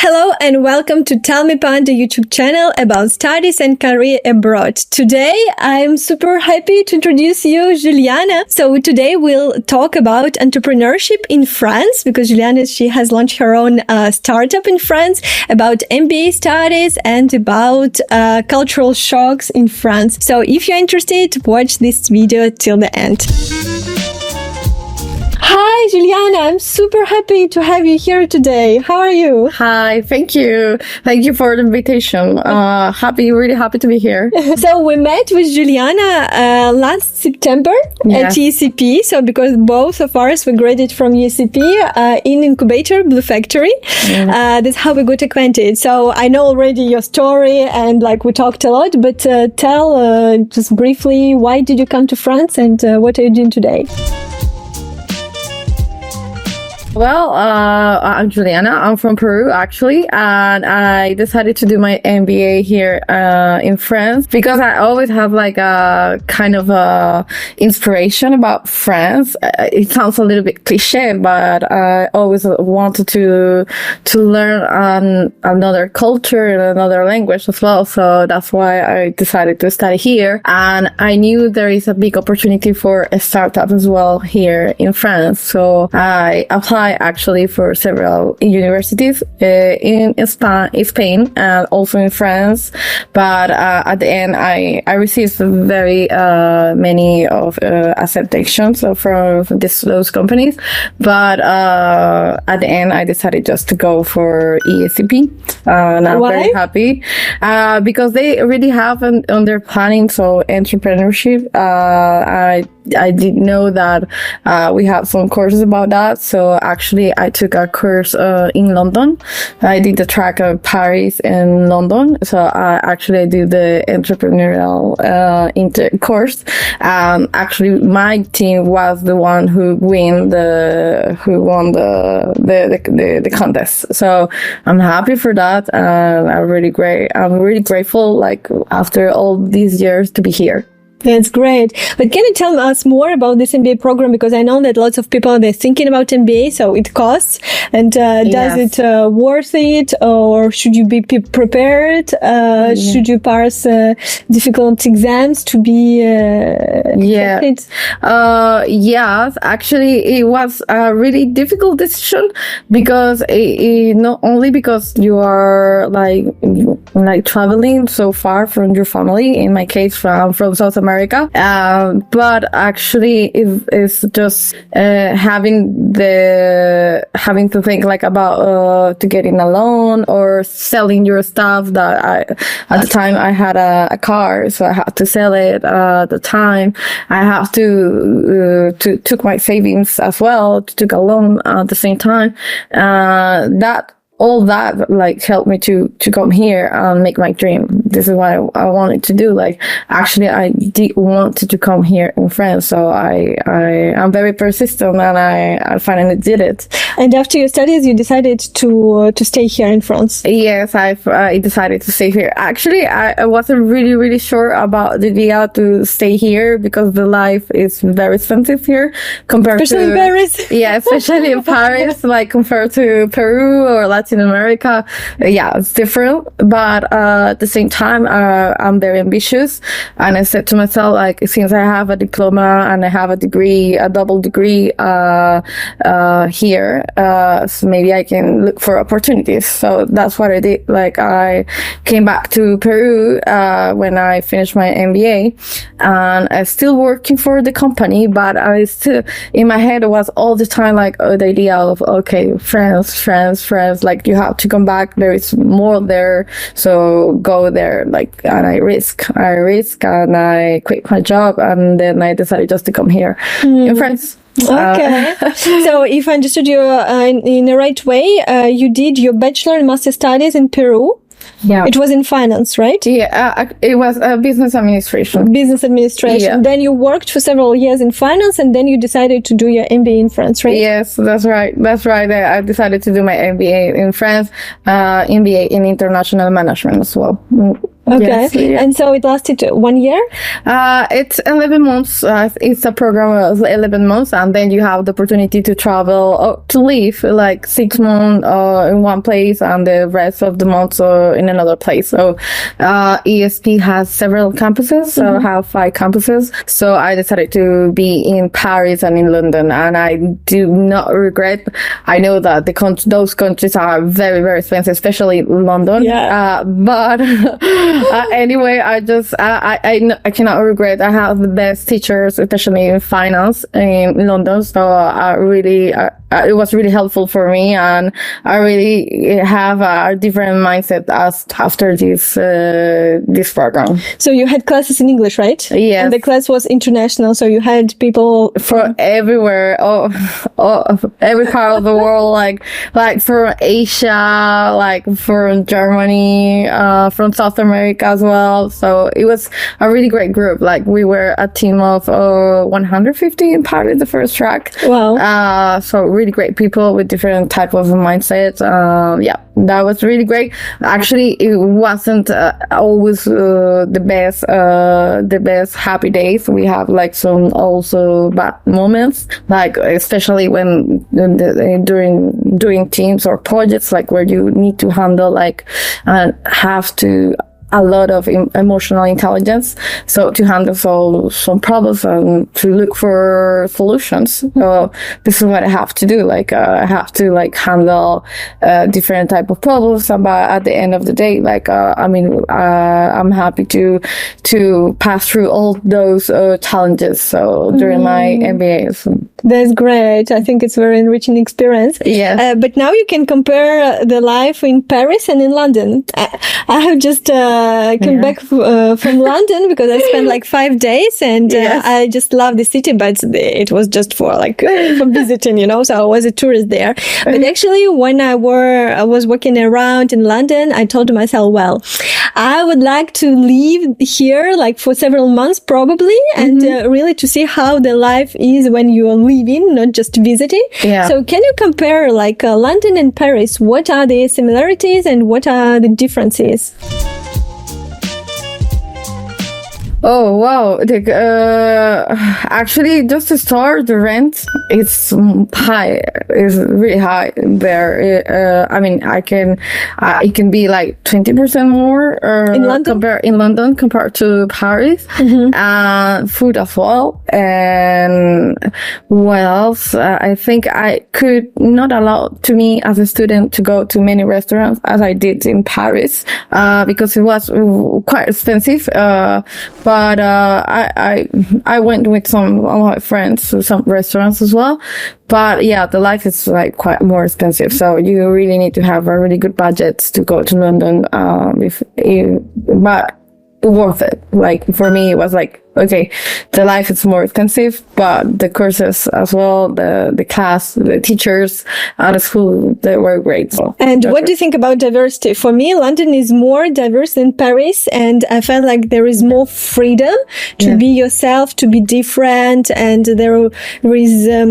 Hello and welcome to Tell Me Panda YouTube channel about studies and career abroad. Today I'm super happy to introduce you Juliana. So today we'll talk about entrepreneurship in France because Juliana, she has launched her own startup in France, about MBA studies and about cultural shocks in France. So if you're interested, watch this video till the end. Hi, Juliana. I'm super happy to have you here today. How are you? Hi, thank you. Thank you for the invitation. Really happy to be here. So we met with Juliana last September at ESCP. So because both of us we graduated from ESCP in incubator Blue Factory. That's how we got acquainted. So I know already your story and we talked a lot, but tell just briefly, why did you come to France and what are you doing today? Well, I'm Juliana. I'm from Peru, actually, and I decided to do my MBA here in France because I always have a kind of inspiration about France. It sounds a little bit cliche, but I always wanted to learn another culture and another language as well. So that's why I decided to study here. And I knew there is a big opportunity for a startup as well here in France. So I applied actually for several universities in Spain and also in France, but at the end I received very many of acceptations from those companies, but at the end I decided just to go for ESCP, and I'm very happy because they really have on their planning so entrepreneurship. I didn't know that we have some courses about that. So actually, I took a course in London. I did the track of Paris and London. So I did the entrepreneurial course. Actually, my team was the one who won the contest. So I'm happy for that. I'm really grateful. After all these years to be here. That's great. But can you tell us more about this MBA program? Because I know that lots of people, they're thinking about MBA, so it costs. And does it worth it? Or should you be prepared? Should you pass difficult exams to be accepted? Yes, actually, it was a really difficult decision because not only because you are traveling so far from your family. In my case, from South America, but actually it's just having to think about to getting a loan or selling your stuff. That at the time I had a car, so I had to sell it. At the time I have to took my savings as well, took a loan at the same time. All that helped me to come here and make my dream. This is what I wanted to do. Actually, I did want to come here in France, so I'm very persistent, and I finally did it. And after your studies, you decided to stay here in France. Yes, I decided to stay here. Actually, I wasn't really sure about the idea to stay here because the life is very expensive here compared especially to in Paris. Yeah, especially in Paris, compared to Peru or Latin America. Yeah, it's different. But at the same time, I'm very ambitious, and I said to myself, since I have a diploma and I have a degree, a double degree here, so maybe I can look for opportunities. So that's what I did. I came back to Peru when I finished my MBA, and I'm still working for the company, but I still in my head was all the time the idea of France, you have to come back. There is more there, so go there. And I risk, and I quit my job, and then I decided just to come here in France. Okay. So if I understood you in the right way, you did your bachelor and master studies in Peru. Yeah. It was in finance, right? Yeah, it was business administration. Business administration. Yeah. Then you worked for several years in finance, and then you decided to do your MBA in France, right? Yes, that's right. I decided to do my MBA in France, MBA in international management as well. Okay. Yes, yeah. And so it lasted 1 year? It's 11 months. It's a program of 11 months, and then you have the opportunity to travel, to live like 6 months in one place and the rest of the months in another place. So ESP has several campuses, so I have 5 campuses. So I decided to be in Paris and in London, and I do not regret. I know that those countries are very, very expensive, especially London. Yeah. But anyway, I cannot regret. I have the best teachers, especially in finance in London. So it was really helpful for me, and I really have a different mindset after this program. So you had classes in English, right? Yes. And the class was international, so you had people from everywhere, every part of the world, like from Asia, like from Germany, from South America as well. So it was a really great group. Like we were a team of 150 in Paris, the first track. Wow. So really great people with different type of mindsets. Yeah, that was really great. Actually, it wasn't always the best happy days. We have like some also bad moments, like especially when during teams or projects, like where you need to handle have to a lot of emotional intelligence, so to handle some problems and to look for solutions. So this is what I have to do. Like I have to handle different type of problems. But at the end of the day, I'm happy to pass through all those challenges. So during my MBA. That's great. I think it's a very enriching experience. Yes. But now you can compare the life in Paris and in London. I have just came back from London because I spent like 5 days, and I just love the city, but it was just for visiting, so I was a tourist there. But actually, when I was walking around in London, I told myself, well, I would like to live here for several months probably, and really to see how the life is when you are living, not just visiting. Yeah. So can you compare London and Paris? What are the similarities and what are the differences? Oh, wow. Actually, just to start, the rent is high. It's really high there. It can be like 20% more in London compared to Paris. Food as well. And what else? I think I could not allow to me as a student to go to many restaurants as I did in Paris, because it was quite expensive. But I went with some of my friends to some restaurants as well. But yeah, the life is quite more expensive. So you really need to have a really good budget to go to London. But worth it. For me, it was okay, the life is more expensive, but the courses as well, the class, the teachers at the school, they were great. So, and what do you think about diversity? For me, London is more diverse than Paris, and I felt like there is more freedom to be yourself, to be different, and there is a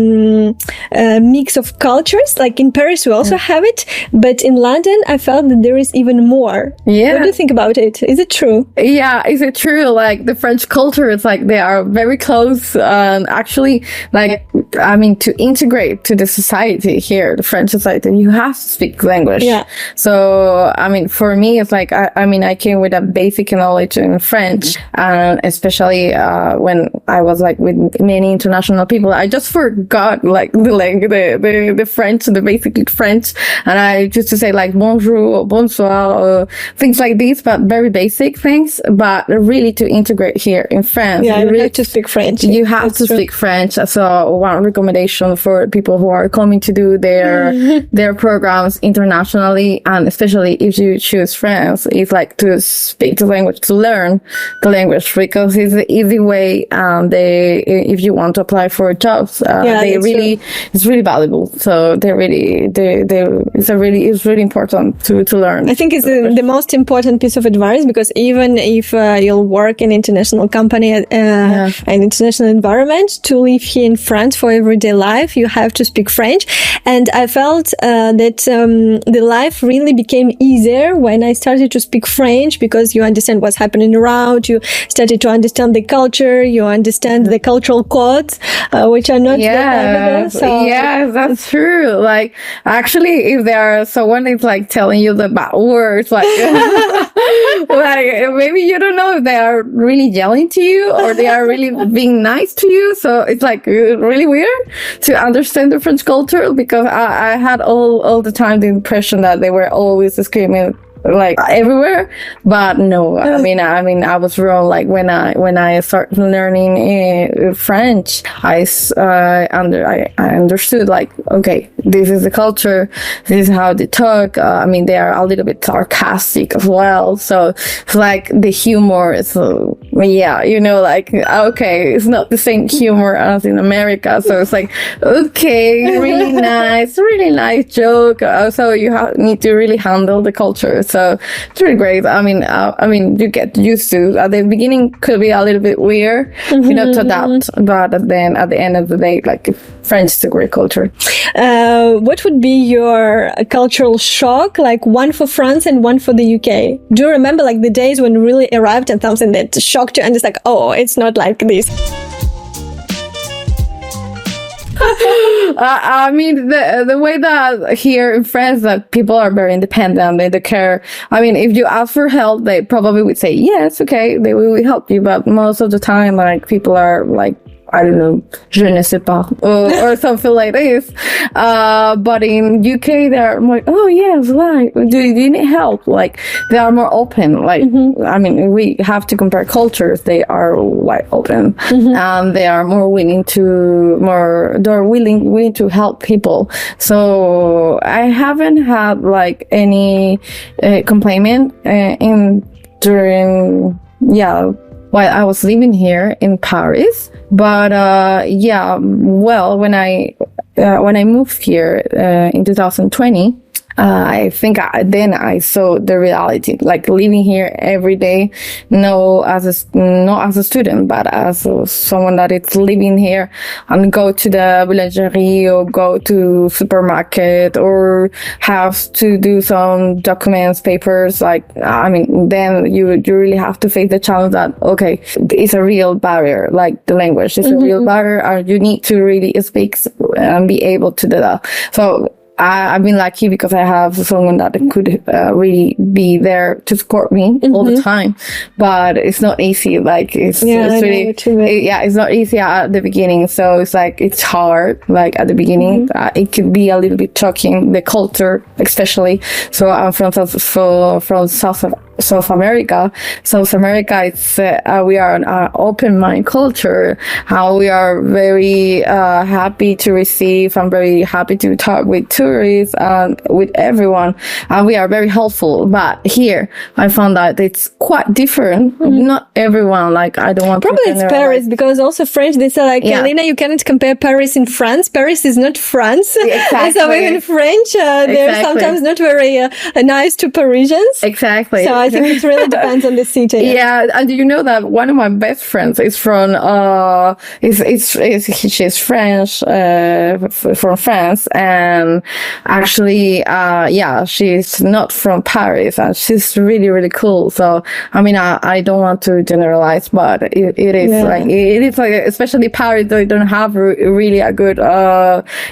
mix of cultures. Like in Paris, we also have it, but in London, I felt that there is even more. Yeah. What do you think about it? Is it true? Yeah, is it true? The French culture, it's they are very close, and actually, to integrate to the society here, the French society, you have to speak language. Yeah. So, for me, it's I came with a basic knowledge in French, and especially, when I was with many international people, I just forgot the French, the basic French, and I used to say bonjour, bonsoir, things like this, but very basic things, but really to integrate here in France. Yeah, you have to speak French. You have to speak French. So one recommendation for people who are coming to do their programs internationally, and especially if you choose France, is to speak the language, to learn the language, because it's the easy way. If you want to apply for jobs, it's really valuable. So it's really important to learn. I think it's the most important piece of advice, because even if you'll work in international company an international environment. To live here in France for everyday life, you have to speak French. And I felt that the life really became easier when I started to speak French, because you understand what's happening around, you started to understand the culture, you understand the cultural codes, which are not yeah, so. Yeah, that's true. Like, actually, if there are someone is like telling you the bad words, like, like maybe you don't know if they are really yelling to you or they are really being nice to you. So it's like really weird to understand the French culture, because I had all the time the impression that they were always screaming like everywhere, but no, I mean I was wrong. Like when I started learning French, I understood, like, okay, this is the culture, this is how they talk. I mean, they are a little bit sarcastic as well, so it's like the humor is yeah, you know, like, okay, it's not the same humor as in America, so it's like, okay, really nice joke. So you need to really handle the culture. So it's really great. I mean, you get used to. At the beginning, could be a little bit weird, you know, to adapt. But then at the end of the day, like, French is a great culture. What would be your cultural shock? Like one for France and one for the UK. Do you remember like the days when you really arrived at something that shocked you and it's like, oh, it's not like this? I mean, the way that here in France, that people are very independent, they don't care. I mean, if you ask for help, they probably would say, yes, okay, they will help you. But most of the time, like, people are like, I don't know, je ne sais pas, or something like this. But in UK, they're like, oh yes, right. Do you need help? Like, they are more open. Like, I mean, we have to compare cultures. They are wide open, and they are more willing to help people. So I haven't had like any complaint while I was living here in Paris. But well, when I moved here in 2020, I think then I saw the reality, like living here every day, not as a student, but as someone that is living here and go to the boulangerie or go to supermarket or have to do some documents, papers. Like, I mean, then you really have to face the challenge that, okay, it's a real barrier, like the language is a real barrier, and you need to really speak and be able to do that. So I've been lucky because I have someone that could really be there to support me all the time. But it's not easy. Like, it's really, it's not easy at the beginning. So it's like, it's hard. Like at the beginning, it could be a little bit shocking, the culture, especially. So I'm from South America. South America, it's we are an open mind culture. How we are very happy to receive and very happy to talk with tourists and with everyone, and we are very helpful. But here, I found that it's quite different. Not everyone. Like, I don't want. Probably it's Paris, because also French. They say like, Elina, you cannot compare Paris in France. Paris is not France. Exactly. So in French, they're sometimes not very nice to Parisians. Exactly. So I think it really depends on the city. Yeah, and do you know that one of my best friends is from she's French, from France, and actually she's not from Paris, and she's really, really cool. So I mean, I don't want to generalize, but it is like especially Paris, they don't have really a good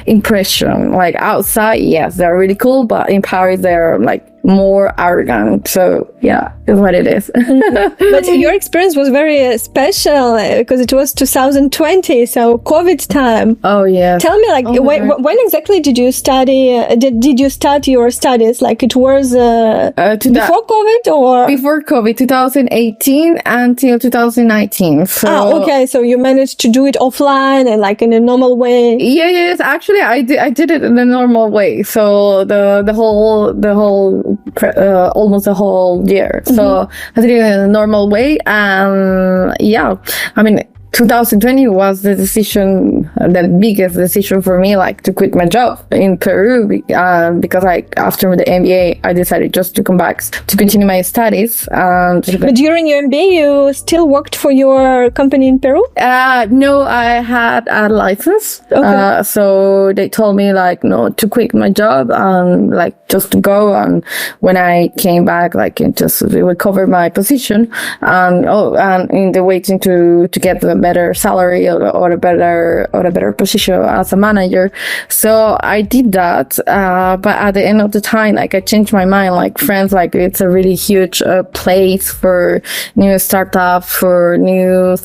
impression. Like outside, yes, they're really cool, but in Paris they're like more arrogant. So yeah, is what it is. But your experience was very special because it was 2020, so COVID time. Oh yeah. Tell me, like, when exactly did you study? Did you start your studies? Like, it was before COVID or before COVID, 2018 until 2019. So okay. So you managed to do it offline and like in a normal way. Yes. Actually, I did it in a normal way. So the whole almost the whole year. So I did it in a normal way. I mean, 2020 was the biggest decision for me, like to quit my job in Peru, because after the MBA, I decided just to come back to continue my studies. But during your MBA, you still worked for your company in Peru? No, I had a license. Okay. So they told me like, no, to quit my job and like just to go. And when I came back, like it would cover my position. And in the waiting to get the better salary or a better position as a manager. So I did that. But at the end of the time, like I changed my mind, like France, like it's a really huge place for new startups, for new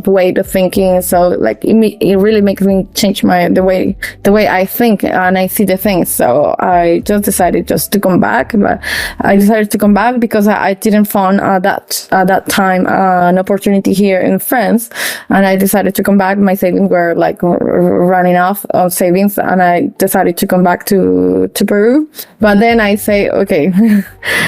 way of thinking. So like it really makes me change the way I think and I see the things. So I just decided just to come back. But I decided to come back because I didn't find at that time an opportunity here in France, and I decided to come back. My savings were like running off of savings, and I decided to come back to Peru. But then I say, okay,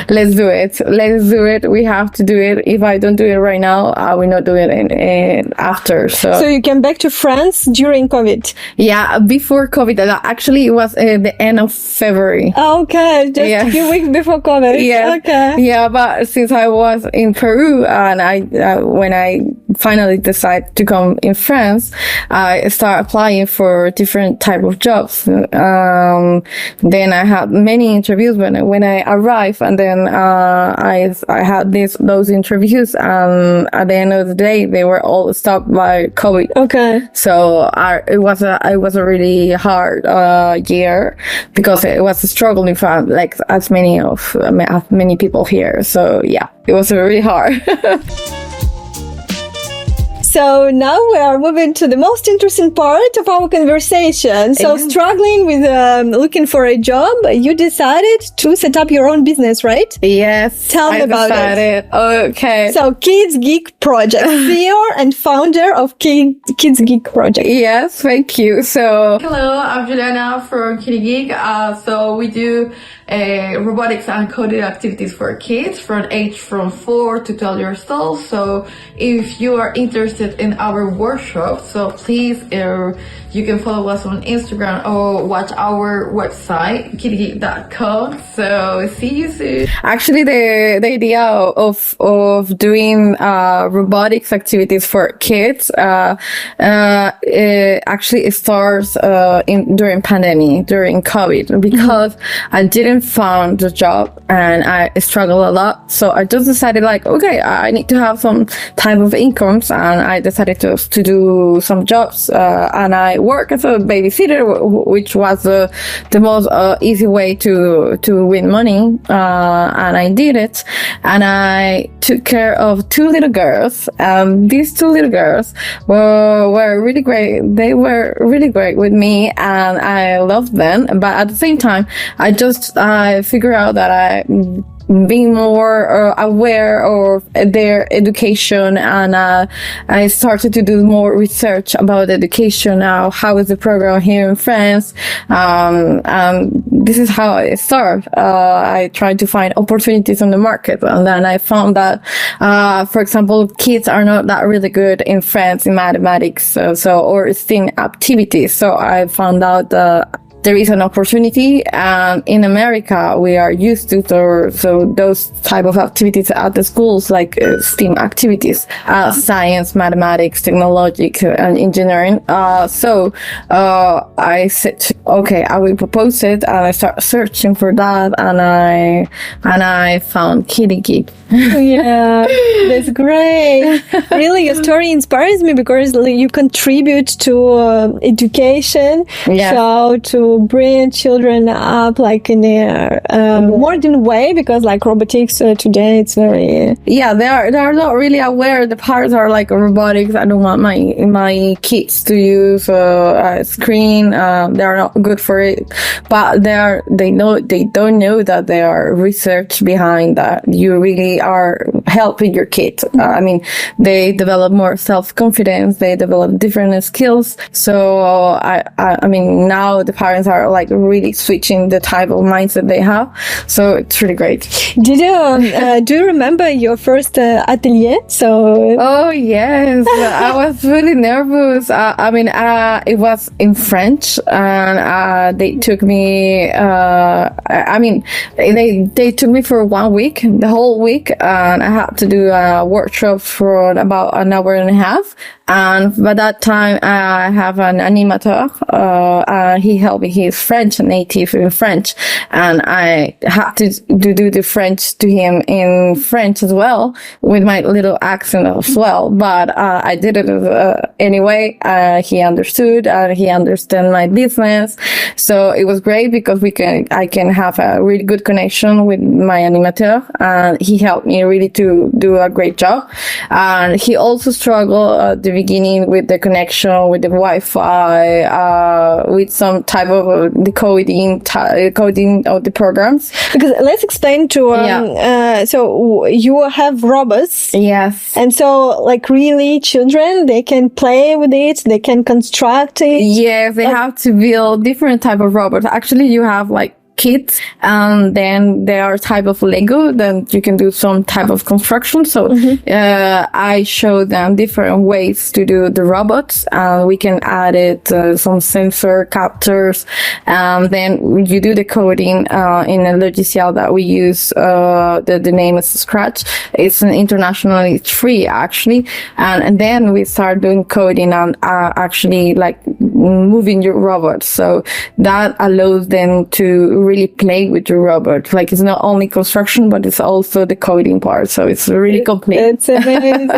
let's do it. We have to do it. If I don't do it right now, I will not do it after. So you came back to France during COVID? Yeah, before COVID. Actually, it was the end of February. Okay, just a few weeks before COVID. Yeah. Okay. Yeah, but since I was in Peru and when I finally decided to come in France, I started applying for different type of jobs. Then I had many interviews when I arrived, and then I had those interviews, and at the end of the day, they were all stopped by COVID. Okay. So it was a really hard year because it was a struggle in France, like as many people here. So yeah, it was really hard. So now we are moving to the most interesting part of our conversation. So struggling with looking for a job, you decided to set up your own business, right? Yes. Tell me about it. Okay. So KidiGeek Project, CEO and founder of KidiGeek Project. Yes, thank you. So hello, I'm Juliana from KidiGeek. So we do robotics and coding activities for kids from 4 to 12 years old. So if you are interested in our workshop, so please you can follow us on Instagram or watch our website KidiGeek.com. So see you soon. Actually, the idea of doing robotics activities for kids actually starts during pandemic, during COVID, because I didn't find a job and I struggled a lot. So I just decided like, okay, I need to have some type of incomes, and I decided to do some jobs, and I work as a babysitter, which was the most easy way to win money, and I did it, and I took care of 2 little girls. These 2 little girls were really great. They were really great with me, and I loved them. But at the same time, I figured out that being more aware of their education, and I started to do more research about education. Now, how is the program here in France? This is how I started. I tried to find opportunities on the market, and then I found that, for example, kids are not that really good in France in mathematics, or STEAM activities. So I found out there is an opportunity, and in America we are used to so those type of activities at the schools, like STEAM activities, science, mathematics, technology, and engineering. So I said, okay, I will propose it, and I started searching for that, and I found KidiGeek. Yeah, that's great. Really, your story inspires me because you contribute to education. Yeah. So to bring children up like in a modern way, because like robotics today, it's very they are not really aware. The parents are like, robotics, I don't want my kids to use a screen. They are not good for it, but they don't know that there are research behind that. You really are helping your kids. I mean, they develop more self-confidence, they develop different skills. So I mean, now the parents friends are like really switching the type of mindset they have. So it's really great. Did you do you remember your first atelier? So oh yes, I was really nervous. It was in French, and they took me. They took me for 1 week, the whole week, and I had to do a workshop for about an hour and a half. And by that time, I have an animateur. He helped me. He's French, native in French, and I had to do the French to him in French as well, with my little accent as well. But I did it anyway. He understood, and he understood my business. So it was great because I can have a really good connection with my animateur, and he helped me really to do a great job. And he also struggled at the beginning with the connection with the Wi-Fi, with some type of coding of the programs. Because let's explain to so you have robots. Yes. And so like really children, they can play with it, they can construct it. Yes, they have to build different type of robots. Actually, you have like kits, and then there are type of Lego, then you can do some type of construction. So I show them different ways to do the robots, and we can add it some sensor captors, and then you do the coding in a logiciel that we use. The name is Scratch. It's an internationally, it's free actually, and then we start doing coding and actually like moving your robots. So that allows them to really play with your robot. Like it's not only construction, but it's also the coding part. So it's really complete. It's amazing.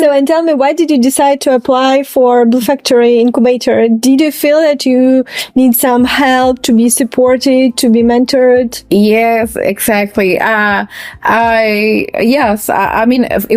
So, and tell me, why did you decide to apply for Blue Factory Incubator? Did you feel that you need some help, to be supported, to be mentored? Yes, exactly. It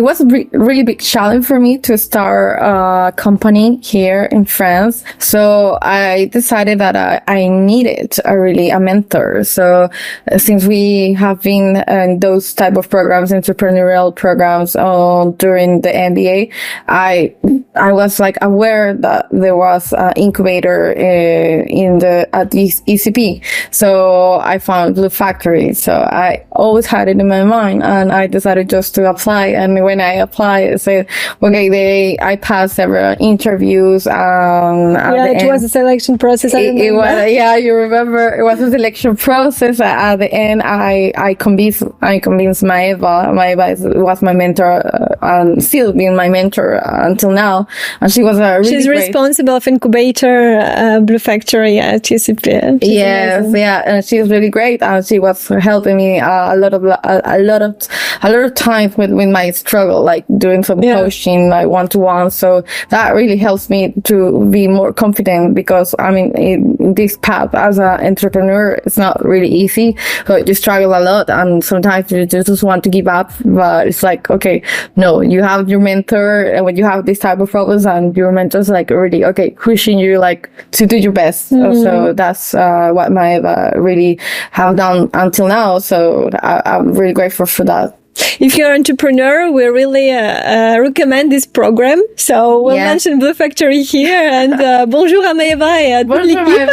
was a really big challenge for me to start a company here in France. So I decided that I needed a mentor. So since we have been in those type of programs, entrepreneurial programs, during the MBA, I was like aware that there was an incubator at the ESCP. So I found Blue Factory. So I always had it in my mind, and I decided just to apply. And when I applied, I said, okay, I passed several interviews. It was a selection process. It was, you remember, it was a selection process. At the end, I convinced Maeva. Maeva was my mentor, and still being my mentor until now. And she was she's responsible of incubator, Blue Factory at ESCP. Yes, amazing. Yeah, and she's really great, and she was helping me a lot of times with my struggle, like doing some coaching, like one-to-one. So that really helps me to be more confident, because in this path as an entrepreneur, it's not really easy. So you struggle a lot, and sometimes you just want to give up. But it's like, okay, no, you have your mentor, and when you have this type of problems, and your mentor's like really pushing you like to do your best. So that's what my really have done until now. So I'm really grateful for that. If you're an entrepreneur, we really recommend this program. So we'll mention Blue Factory here, and bonjour à Maeva et à toute l'équipe.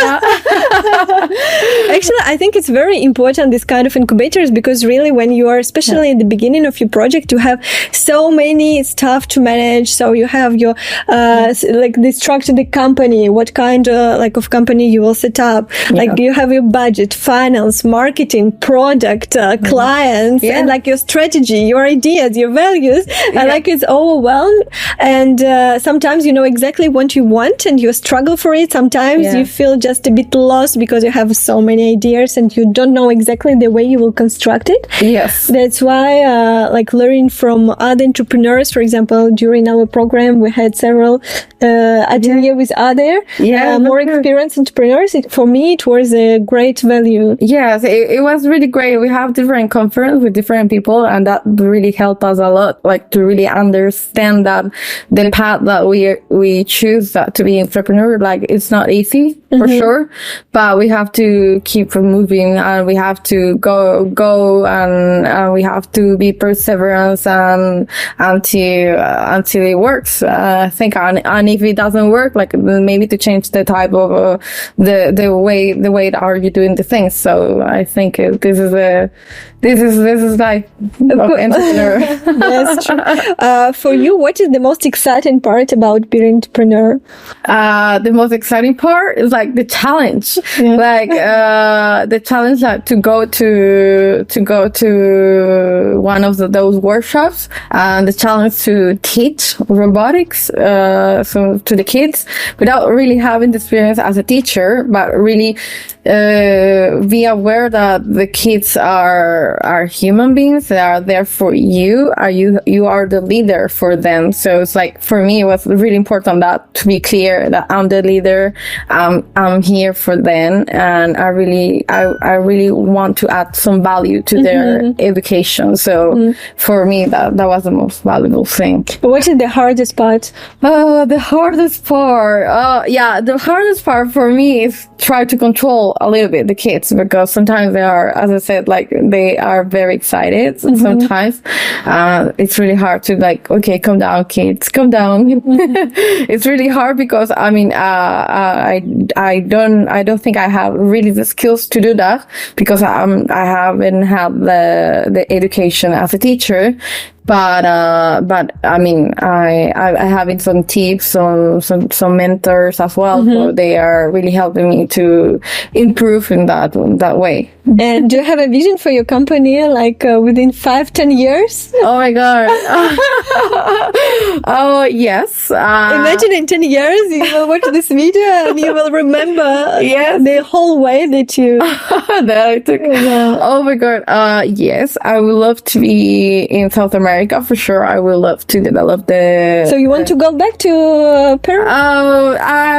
Actually, I think it's very important, this kind of incubators, because really when you are, especially in the beginning of your project, you have so many stuff to manage. So you have your the structure, the company, what kind of company you will set up. Like you have your budget, finance, marketing, product, clients, and like your strategy, your ideas, your values. It's overwhelmed, and sometimes you know exactly what you want and you struggle for it. Sometimes you feel just a bit lost because you have so many ideas and you don't know exactly the way you will construct it. Yes, that's why learning from other entrepreneurs. For example, during our program we had several ateliers with other more experienced entrepreneurs. For me it was a great value. Yes, it was really great. We have different conferences with different people, and that really helped us a lot, like to really understand that the path that we choose to be entrepreneur, like it's not easy for sure, but we have to keep moving, and we have to go and we have to be perseverance and until it works. I think, and and if it doesn't work, like maybe to change the type of the way that are you doing the things. So I think this is like entrepreneur. That's true. For you, what is the most exciting part about being an entrepreneur? The most exciting part is like the challenge, like the challenge to go to one of those workshops, and the challenge to teach robotics so to the kids without really having the experience as a teacher, but really be aware that the kids are human beings. They are there for you. You are the leader for them. So it's like, for me, it was really important that to be clear that I'm the leader. I'm here for them, and I really want to add some value to their education. So for me, that was the most valuable thing. What is the hardest part? The hardest part for me is try to control a little bit the kids, because sometimes they are, as I said, like they are very excited. Sometimes it's really hard to like, okay, calm down, kids, calm down. It's really hard because I mean, I don't think I have really the skills to do that, because I haven't had the education as a teacher. But I mean, I having some tips, some mentors as well. So they are really helping me to improve in that way. And do you have a vision for your company, like within 5-10 years? Oh my God. Oh yes. Imagine in 10 years you will watch this video and you will remember the whole way that you that I took. Oh my God. Yes, I would love to be in South America for sure. I would love to develop the. So you want to go back to Peru?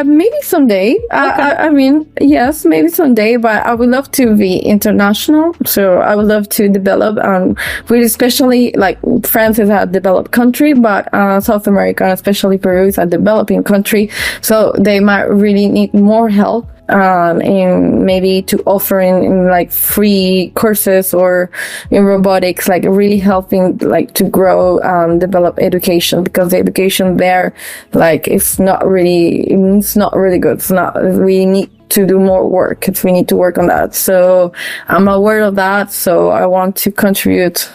Maybe someday. Okay. I mean, yes, maybe someday. But I would love to be international. So I would love to develop. Really, especially like France is a developed country, but South America, especially Peru, is a developing country. So they might really need more help. In maybe to offer in like free courses or in robotics, like really helping like to grow, develop education, because the education there, like it's not really good. It's not, we need to do more work. We need to work on that. So I'm aware of that. So I want to contribute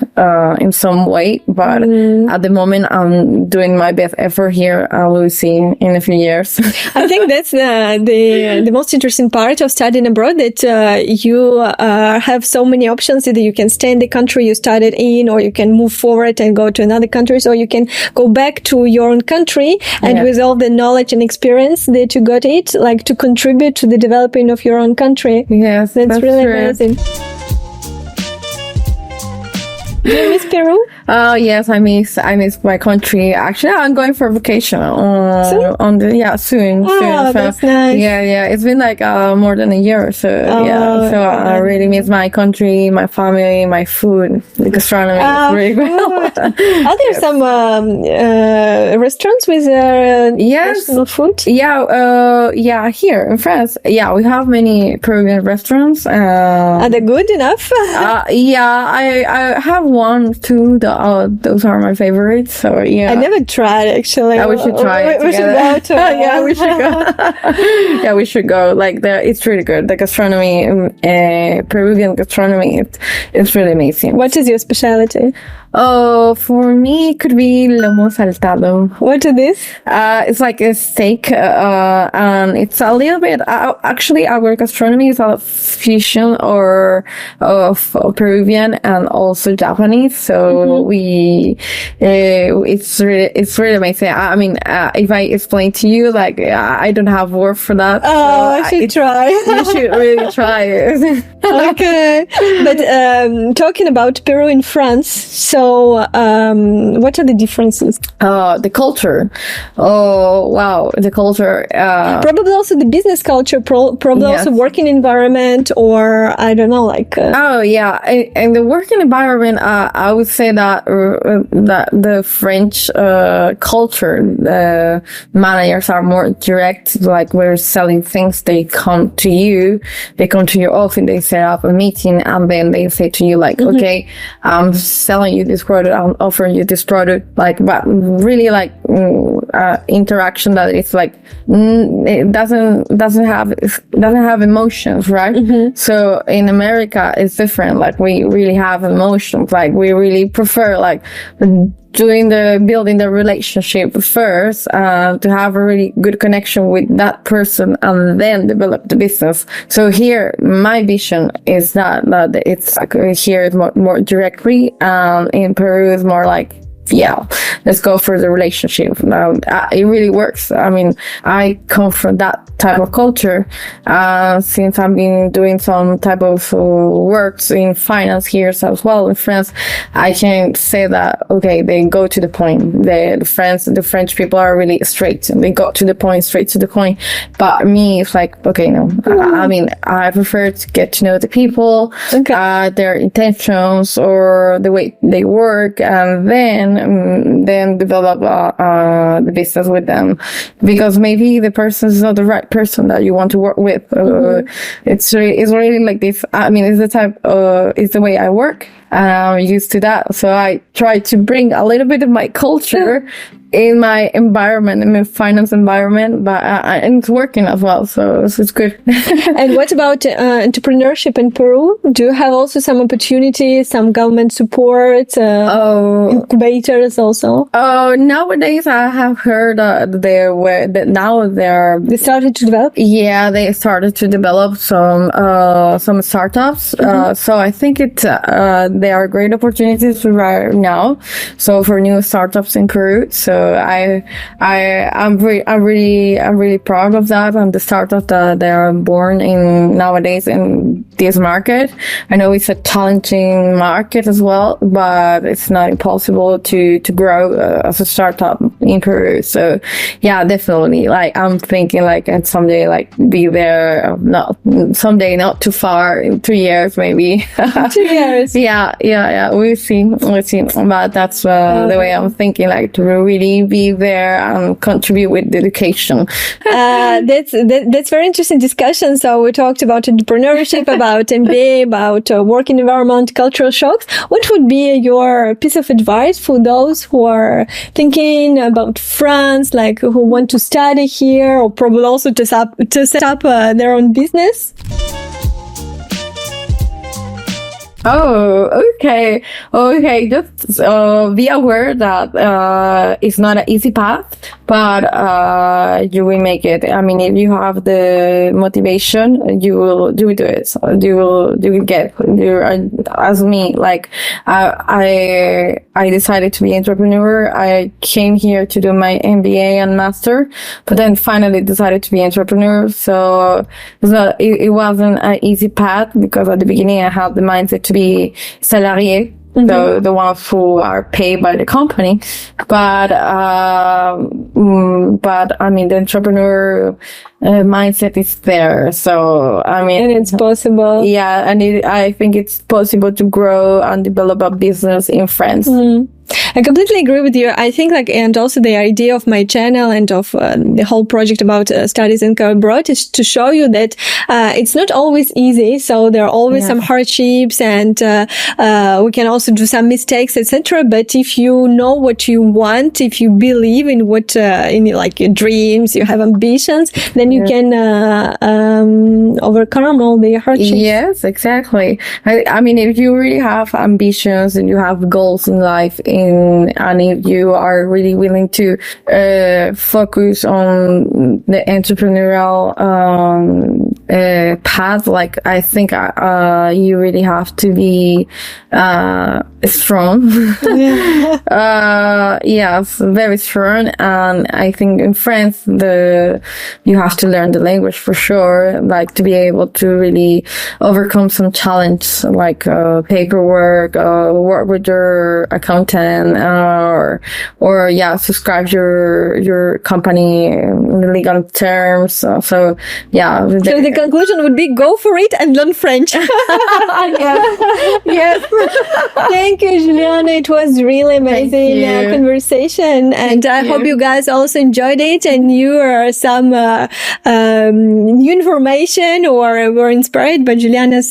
in some way. But at the moment, I'm doing my best effort here. We'll see in a few years. I think that's the most interesting part of studying abroad, that you have so many options. Either you can stay in the country you studied in, or you can move forward and go to another country, or you can go back to your own country and with all the knowledge and experience that you got like to contribute to the developing of your own country. Yes, that's really true. amazing. Do you miss Peru? Yes, I miss my country. Actually, I'm going for vacation soon. Oh, that's nice. Yeah. It's been like more than a year or so. So I really miss my country, my family, my food. The gastronomy is really good. Are there some restaurants with national food? Yeah, here in France. Yeah, we have many Peruvian restaurants. Are they good enough? I have 1-2. Those are my favorites. So yeah, I never tried actually. Yeah, we should try. We should go to. Yeah, we should go. Yeah, we should go. Like it's really good. The gastronomy, Peruvian gastronomy, it's really amazing. What is your specialty? Oh, for me, it could be lomo saltado. What is this? It's like a steak, and it's a little bit, actually our gastronomy is a fusion of Peruvian and also Japanese. So it's really amazing. I mean, if I explain to you, like, I don't have word for that. Oh, I should try. You should really try it. Okay. But, talking about Peru and France, so, what are the differences? The culture. Oh, wow. The culture. Probably also the business culture, probably also working environment, or I don't know, like. Oh, yeah. And the working environment, I would say that that the French culture, the managers are more direct. Like we're selling things, they come to you, they come to your office, they set up a meeting, and then they say to you like, okay, I'm selling you this product, I'm offering you this product, like, but really like interaction that it's like it doesn't have emotions, right? So in America it's different. Like we really have emotions. Like we really prefer like building the relationship first, to have a really good connection with that person and then develop the business. So here, my vision is that it's like here is more directly, in Peru is more like, yeah, let's go for the relationship. Now, it really works. I mean, I come from that type of culture, since I've been doing some type of works in finance here as well in France. I can say that, okay, they go to the point. The French people are really straight, and they go to the point, straight to the point. But me, it's like, okay, no. I mean, I prefer to get to know the people, their intentions or the way they work, and then develop the business with them, because maybe the person is not the right person that you want to work with. It's really like this. I mean, it's the way I work, and I'm used to that. So I try to bring a little bit of my culture in my environment, in my finance environment, but and it's working as well, so it's good. And what about entrepreneurship in Peru? Do you have also some opportunities, some government support, incubators also? Oh, nowadays I have heard they started to develop. Yeah, they started to develop some startups. So I think there are great opportunities right now. So for new startups in Peru. So I'm really proud of that, and the startups that they are born in nowadays in this market. I know it's a challenging market as well, but it's not impossible to grow as a startup in Peru. So yeah, definitely. Like I'm thinking like, and someday like be there. Not someday, not too far, in 2 years maybe. 2 years. Yeah. We'll see. But that's the way I'm thinking. Like to really be there and contribute with dedication. That's very interesting discussion. So we talked about entrepreneurship, about MBA, about work environment, cultural shocks. What would be your piece of advice for those who are thinking about France, like who want to study here, or probably also to set up their own business? Oh, okay. Just be aware that it's not an easy path, but you will make it. I mean, if you have the motivation, you will do it. So you will get. As me, like I decided to be an entrepreneur. I came here to do my MBA and master, but then finally decided to be an entrepreneur. So it wasn't an easy path, because at the beginning I had the mindset to be salarié, the ones who are paid by the company. But I mean, the entrepreneur mindset is there. So, I mean, and it's possible. Yeah. And I think it's possible to grow and develop a business in France. I completely agree with you. I think and also the idea of my channel and of the whole project about studies and career abroad is to show you that it's not always easy. So there are always some hardships, and we can also do some mistakes, etc. But if you know what you want, if you believe in what in your dreams, you have ambitions, then you can overcome all the hardships. Yes, exactly. I mean, if you really have ambitions and you have goals in life, and if you are really willing to focus on the entrepreneurial path, like I think you really have to be strong. Yes, very strong. And I think in France, you have to learn the language for sure, like to be able to really overcome some challenge, like paperwork, work with your accountant, or yeah, subscribe your company in legal terms. So yeah. So the conclusion would be go for it and learn French. Yes. Thank you, Juliana. It was really amazing conversation, and I hope you guys also enjoyed it and knew some new information or were inspired by Juliana's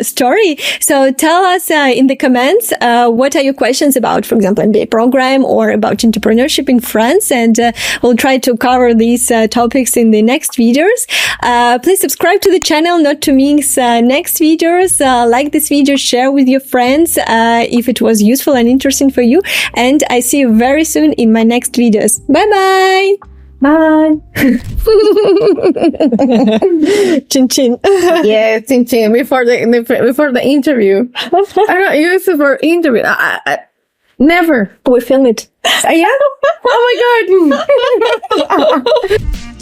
story. So tell us in the comments what are your questions about, for example, MBA program or about entrepreneurship in France, and we'll try to cover these topics in the next videos. Please subscribe to the channel not to miss next videos. Like this video, share with your friends if it was useful and interesting for you, and I see you very soon in my next videos. Bye bye. Chin chin. Yeah, chin chin before the interview. I don't use it for interview. I never. We film it. Yeah. Oh my god.